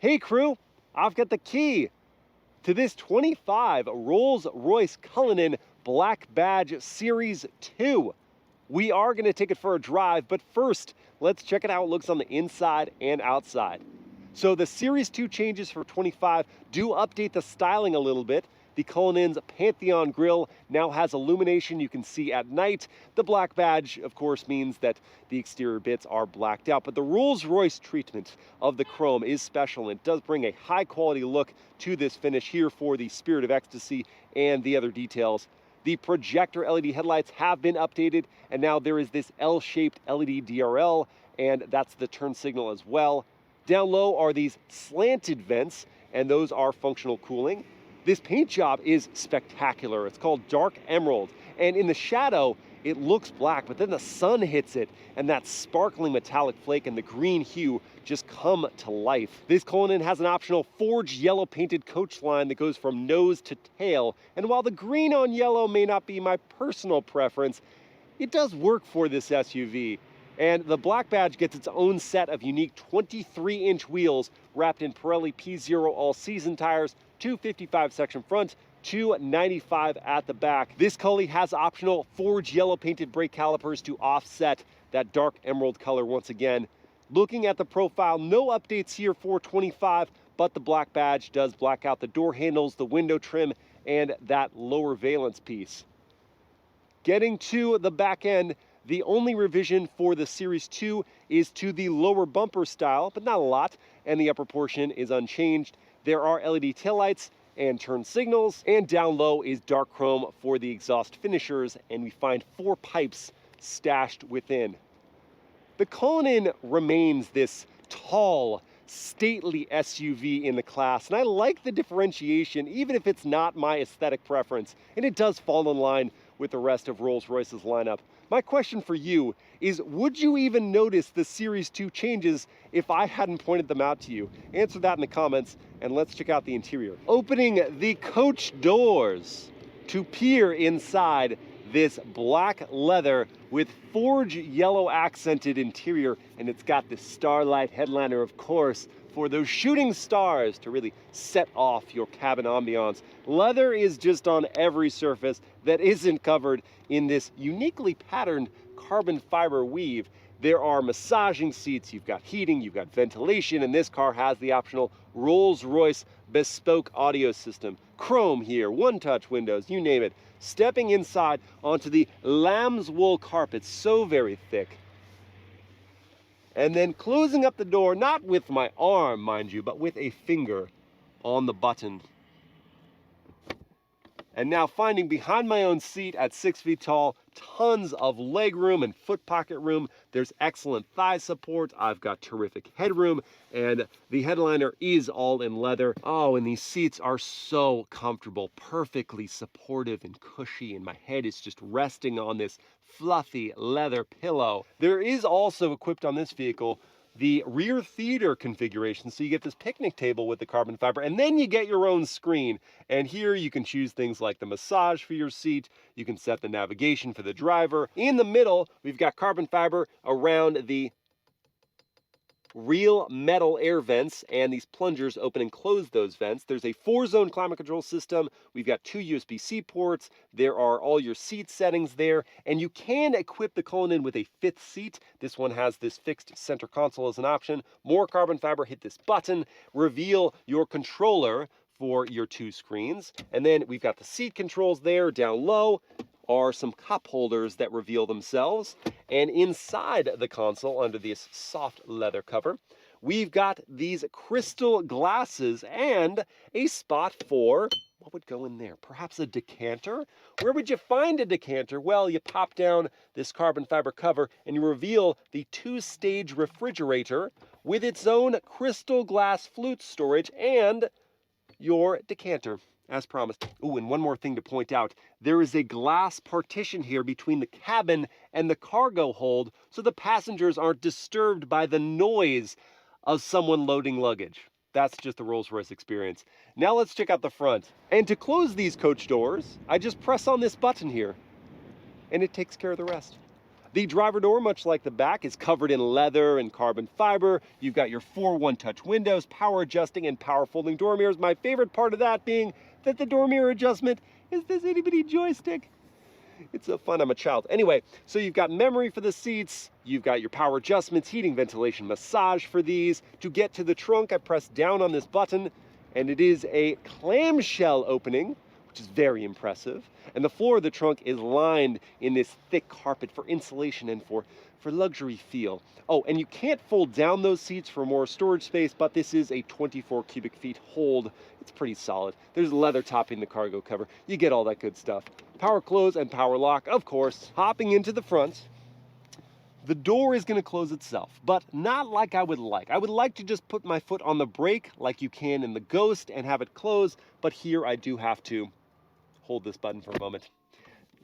Hey crew, I've got the key to this 25 Rolls-Royce Cullinan Black Badge Series 2. We are going to take it for a drive, but first, let's check out how it looks on the inside and outside. So the Series 2 changes for 25 do update the styling a little bit. The Cullinan's Pantheon grille now has illumination you can see at night. The black badge, of course, means that the exterior bits are blacked out, but the Rolls-Royce treatment of the chrome is special and it does bring a high-quality look to this finish here for the Spirit of Ecstasy and the other details. The projector LED headlights have been updated, and now there is this L-shaped LED DRL, and that's the turn signal as well. Down low are these slanted vents, and those are functional cooling. This paint job is spectacular. It's called Dark Emerald, and in the shadow, it looks black, but then the sun hits it, and that sparkling metallic flake and the green hue just come to life. This Cullinan has an optional forged yellow painted Coachline that goes from nose to tail, and while the green on yellow may not be my personal preference, it does work for this SUV. And the black badge gets its own set of unique 23-inch wheels wrapped in Pirelli P0 all-season tires, 255 section front, 295 at the back. This Cully has optional forged yellow painted brake calipers to offset that dark emerald color once again. Looking at the profile, no updates here for 25, but the black badge does black out the door handles, the window trim, and that lower valence piece. Getting to the back end, the only revision for the Series 2 is to the lower bumper style, but not a lot, and the upper portion is unchanged. There are LED taillights and turn signals, and down low is dark chrome for the exhaust finishers, and we find 4 pipes stashed within. The Cullinan remains this tall, stately SUV in the class, and I like the differentiation, even if it's not my aesthetic preference, and it does fall in line with the rest of Rolls-Royce's lineup. My question for you is, would you even notice the Series 2 changes if I hadn't pointed them out to you? Answer that in the comments, and let's check out the interior. Opening the coach doors to peer inside this black leather with forged yellow accented interior, and it's got this starlight headliner, of course, for those shooting stars to really set off your cabin ambiance. Leather is just on every surface that isn't covered in this uniquely patterned carbon fiber weave. There are massaging seats, you've got heating, you've got ventilation, and this car has the optional Rolls-Royce Bespoke audio system. Chrome here, one-touch windows, you name it. Stepping inside onto the lamb's wool carpet, so very thick. And then closing up the door, not with my arm, mind you, but with a finger on the button. And now finding behind my own seat at 6 feet tall, tons of leg room and foot pocket room. There's excellent thigh support. I've got terrific headroom, and the headliner is all in leather. Oh, and these seats are so comfortable, perfectly supportive and cushy, and my head is just resting on this fluffy leather pillow. There is also equipped on this vehicle the rear theater configuration, so you get this picnic table with the carbon fiber, and then you get your own screen. And here you can choose things like the massage for your seat, you can set the navigation for the driver. In the middle, we've got carbon fiber around the real metal air vents, and these plungers open and close those vents. There's a 4-zone climate control system. We've got 2 USB-C ports. There are all your seat settings there, and you can equip the Cullinan with a 5th seat. This one has this fixed center console as an option. More carbon fiber, hit this button, reveal your controller for your 2 screens. And then we've got the seat controls there. Down low are some cup holders that reveal themselves. And inside the console, under this soft leather cover, we've got these crystal glasses and a spot for, what would go in there? Perhaps a decanter? Where would you find a decanter? Well, you pop down this carbon fiber cover and you reveal the 2-stage refrigerator with its own crystal glass flute storage and your decanter, as promised. Oh, and one more thing to point out. There is a glass partition here between the cabin and the cargo hold, so the passengers aren't disturbed by the noise of someone loading luggage. That's just the Rolls-Royce experience. Now let's check out the front. And to close these coach doors, I just press on this button here, and it takes care of the rest. The driver door, much like the back, is covered in leather and carbon fiber. You've got your 4 one-touch windows, power adjusting and power folding door mirrors. My favorite part of that being that the door mirror adjustment is this itty-bitty joystick. It's so fun, I'm a child. Anyway, so you've got memory for the seats, you've got your power adjustments, heating, ventilation, massage for these. To get to the trunk, I press down on this button, and it is a clamshell opening, which is very impressive. And the floor of the trunk is lined in this thick carpet for insulation and for luxury feel. Oh, and you can't fold down those seats for more storage space, but this is a 24 cubic feet hold. It's pretty solid. There's leather topping the cargo cover. You get all that good stuff. Power close and power lock, of course. Hopping into the front, the door is going to close itself, but not like I would like. I would like to just put my foot on the brake like you can in the Ghost and have it close, but here I do have to hold this button for a moment.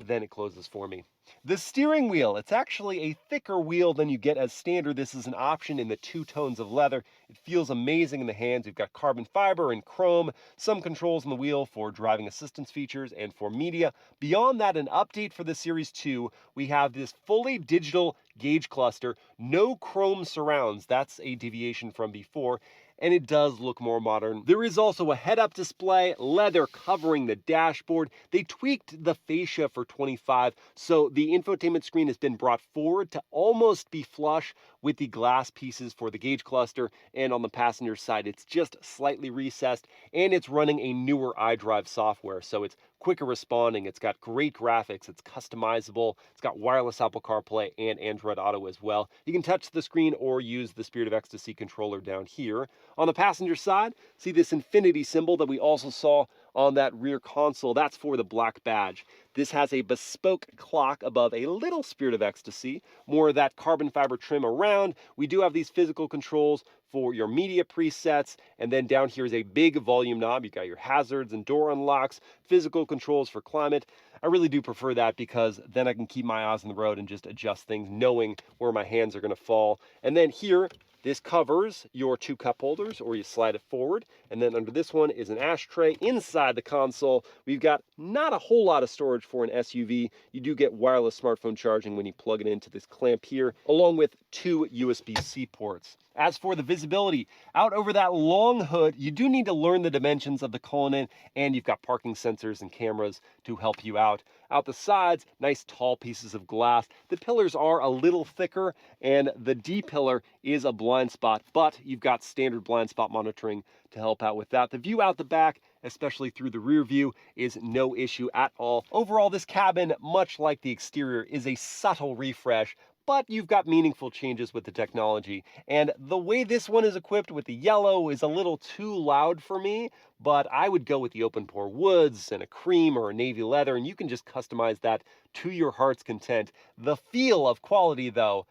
Then it closes for me. The steering wheel, it's actually a thicker wheel than you get as standard. This is an option in the 2 tones of leather. It feels amazing in the hands. You've got carbon fiber and chrome, some controls on the wheel for driving assistance features and for media. Beyond that, an update for the Series 2, we have this fully digital gauge cluster, no chrome surrounds. That's a deviation from before, and it does look more modern. There is also a head-up display, leather covering the dashboard. They tweaked the fascia for 25, so the infotainment screen has been brought forward to almost be flush with the glass pieces for the gauge cluster, and on the passenger side, it's just slightly recessed, and it's running a newer iDrive software, so it's quicker responding, it's got great graphics, it's customizable, it's got wireless Apple CarPlay and Android Auto as well. You can touch the screen or use the Spirit of Ecstasy controller down here. On the passenger side, see this infinity symbol that we also saw on that rear console. That's for the black badge. This has a bespoke clock above a little Spirit of Ecstasy, more of that carbon fiber trim around. We do have these physical controls for your media presets, and then down here is a big volume knob. You've got your hazards and door unlocks, physical controls for climate. I really do prefer that because then I can keep my eyes on the road and just adjust things, knowing where my hands are going to fall. And then here, this covers your 2 cup holders, or you slide it forward. And then under this one is an ashtray. Inside the console, we've got not a whole lot of storage for an SUV. You do get wireless smartphone charging when you plug it into this clamp here, along with 2 USB-C ports. As for the visibility, out over that long hood, you do need to learn the dimensions of the Cullinan, and you've got parking sensors and cameras to help you out. Out the sides, nice tall pieces of glass. The pillars are a little thicker, and the D pillar is a blind spot, but you've got standard blind spot monitoring to help out with that. The view out the back, especially through the rear view, is no issue at all. Overall, this cabin, much like the exterior, is a subtle refresh, but you've got meaningful changes with the technology. And the way this one is equipped with the yellow is a little too loud for me, but I would go with the open pore woods and a cream or a navy leather, and you can just customize that to your heart's content. The feel of quality, though,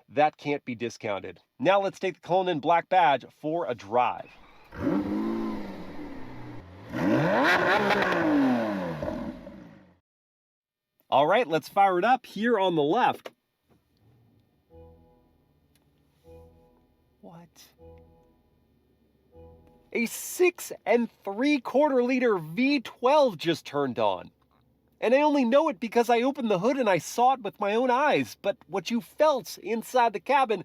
that can't be discounted. Now let's take the Cullinan Black Badge for a drive. All right, let's fire it up here on the left. What? A 6 3/4 liter V12 just turned on. And I only know it because I opened the hood and I saw it with my own eyes. But what you felt inside the cabin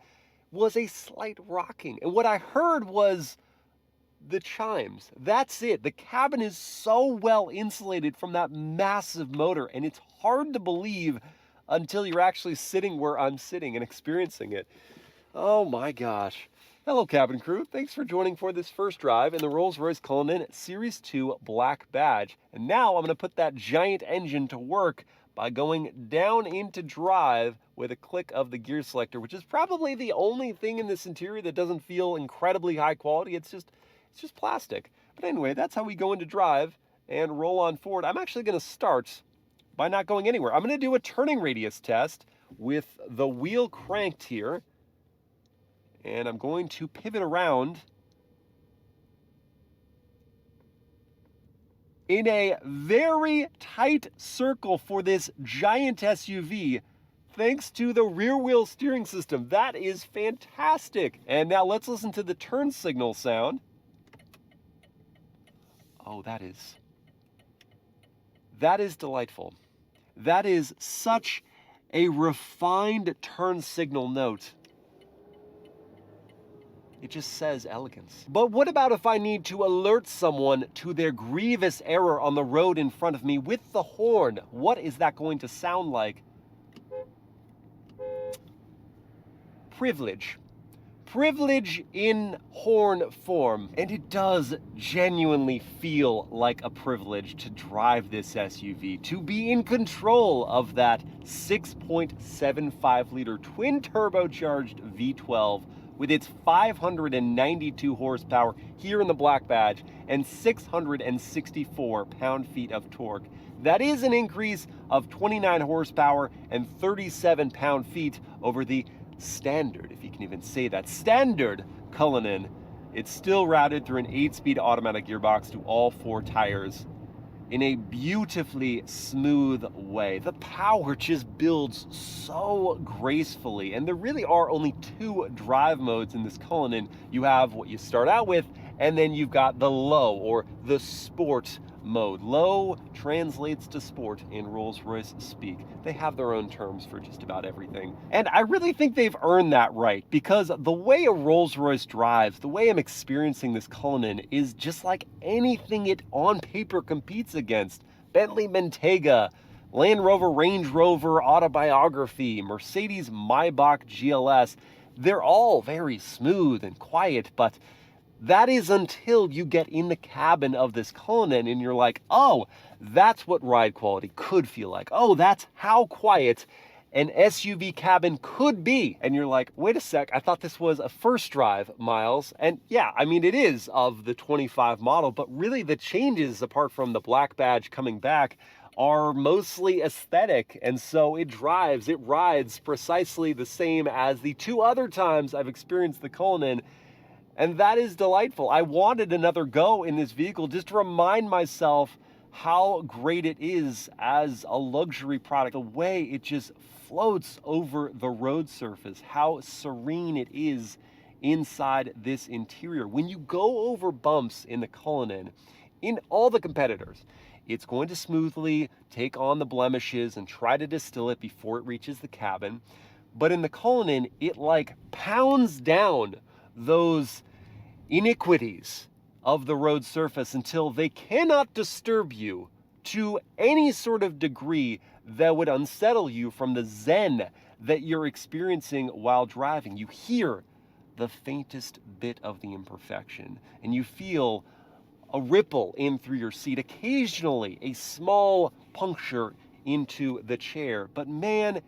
was a slight rocking. And what I heard was the chimes. That's it. The cabin is so well insulated from that massive motor, and it's hard to believe until you're actually sitting where I'm sitting and experiencing it. Oh my gosh. Hello, cabin crew. Thanks for joining for this first drive in the Rolls-Royce Cullinan Series 2 Black Badge. And now I'm going to put that giant engine to work by going down into drive with a click of the gear selector, which is probably the only thing in this interior that doesn't feel incredibly high quality. It's just plastic. But anyway, that's how we go into drive and roll on forward. I'm actually going to start by not going anywhere. I'm going to do a turning radius test with the wheel cranked here. And I'm going to pivot around in a very tight circle for this giant SUV, thanks to the rear wheel steering system. That is fantastic. And now let's listen to the turn signal sound. Oh, that is delightful. That is such a refined turn signal note. It just says elegance. But what about if I need to alert someone to their grievous error on the road in front of me with the horn? What is that going to sound like? Privilege. Privilege in horn form. And it does genuinely feel like a privilege to drive this SUV, to be in control of that 6.75 liter twin turbocharged V12 with its 592 horsepower here in the black badge and 664 pound-feet of torque. That is an increase of 29 horsepower and 37 pound-feet over the standard, if you can even say that, standard Cullinan. It's still routed through an 8-speed automatic gearbox to all 4 tires in a beautifully smooth way. The power just builds so gracefully, and there really are only 2 drive modes in this Cullinan. You have what you start out with, and then you've got the low or the sport mode. Low translates to sport in Rolls-Royce speak. They have their own terms for just about everything. And I really think they've earned that right, because the way a Rolls-Royce drives, the way I'm experiencing this Cullinan is just like anything it on paper competes against. Bentley Bentayga, Land Rover Range Rover Autobiography, Mercedes Maybach GLS. They're all very smooth and quiet, but that is until you get in the cabin of this Cullinan and you're like, oh, that's what ride quality could feel like. Oh, that's how quiet an SUV cabin could be. And you're like, wait a sec, I thought this was a first drive, Miles. And yeah, I mean, it is of the 25 model, but really the changes, apart from the black badge coming back, are mostly aesthetic. And so it rides precisely the same as the 2 other times I've experienced the Cullinan. And that is delightful. I wanted another go in this vehicle just to remind myself how great it is as a luxury product. The way it just floats over the road surface, how serene it is inside this interior. When you go over bumps in the Cullinan, in all the competitors, it's going to smoothly take on the blemishes and try to distill it before it reaches the cabin. But in the Cullinan, it like pounds down those iniquities of the road surface until they cannot disturb you to any sort of degree that would unsettle you from the zen that you're experiencing while driving. You hear the faintest bit of the imperfection, and you feel a ripple in through your seat, occasionally a small puncture into the chair. But man,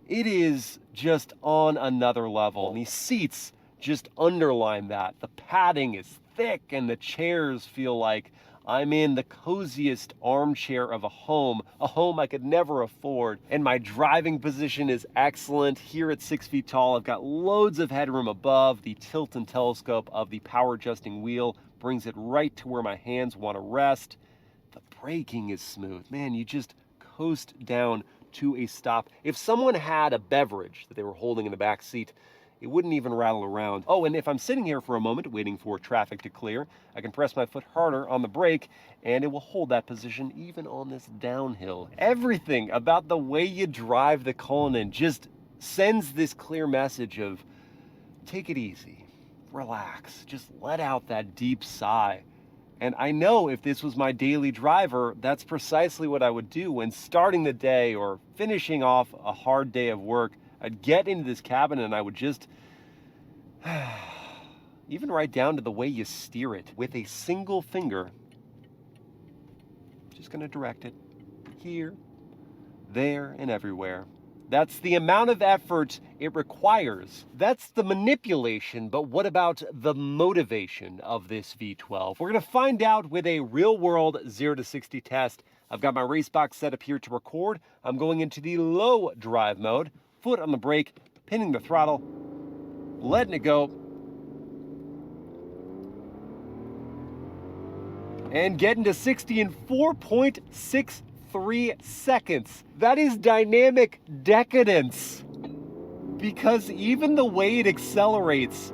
it is just on another level. And these seats just underline that. The padding is thick and the chairs feel like I'm in the coziest armchair of a home I could never afford. And my driving position is excellent. Here at 6 feet tall, I've got loads of headroom above. The tilt and telescope of the power adjusting wheel brings it right to where my hands want to rest. The braking is smooth. Man, you just coast down to a stop. If someone had a beverage that they were holding in the back seat, it wouldn't even rattle around. Oh, and if I'm sitting here for a moment waiting for traffic to clear, I can press my foot harder on the brake and it will hold that position even on this downhill. Everything about the way you drive the Cullinan just sends this clear message of take it easy, relax, just let out that deep sigh. And I know if this was my daily driver, that's precisely what I would do when starting the day or finishing off a hard day of work. I'd get into this cabin and I would just, even right down to the way you steer it, with a single finger, just gonna direct it here, there, and everywhere. That's the amount of effort it requires. That's the manipulation, but what about the motivation of this V12? We're gonna find out with a real-world 0 to 60 test. I've got my race box set up here to record. I'm going into the low drive mode. Foot on the brake, pinning the throttle, letting it go, and getting to 60 in 4.63 seconds. That is dynamic decadence, because even the way it accelerates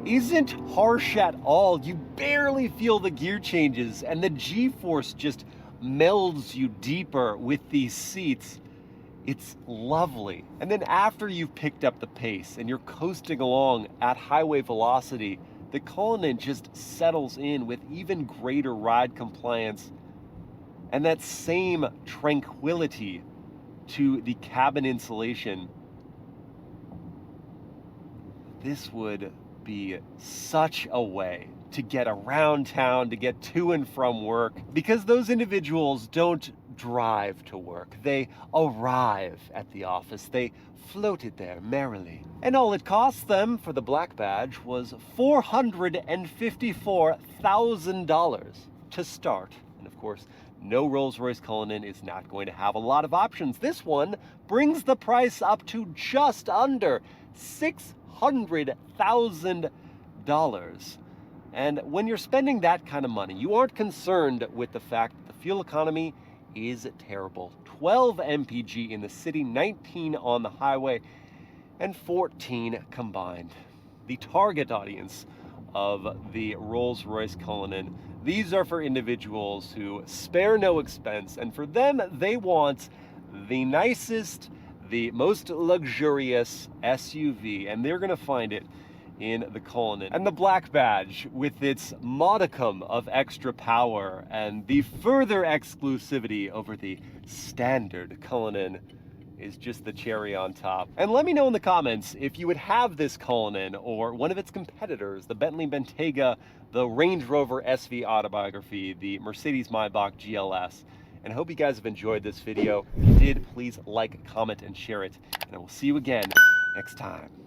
isn't harsh at all. You barely feel the gear changes, and the G-force just melds you deeper with these seats. It's lovely. And then after you've picked up the pace and you're coasting along at highway velocity, the Cullinan just settles in with even greater ride compliance and that same tranquility to the cabin insulation. This would be such a way to get around town, to get to and from work, because those individuals don't drive to work. They arrive at the office. They floated there merrily. And all it cost them for the black badge was $454,000 to start. And of course, no Rolls-Royce Cullinan is not going to have a lot of options. This one brings the price up to just under $600,000. And when you're spending that kind of money, you aren't concerned with the fact that the fuel economy is terrible. 12 mpg in the city, 19 on the highway, and 14 combined. The target audience of the Rolls-Royce Cullinan, these are for individuals who spare no expense, and for them, they want the nicest, the most luxurious SUV, and they're gonna find it in the Cullinan. And the black badge, with its modicum of extra power and the further exclusivity over the standard Cullinan, is just the cherry on top. And let me know in the comments if you would have this Cullinan or one of its competitors, the Bentley Bentayga, the Range Rover SV Autobiography, the Mercedes Maybach GLS. And I hope you guys have enjoyed this video. If you did, please like, comment, and share it. And I will see you again next time.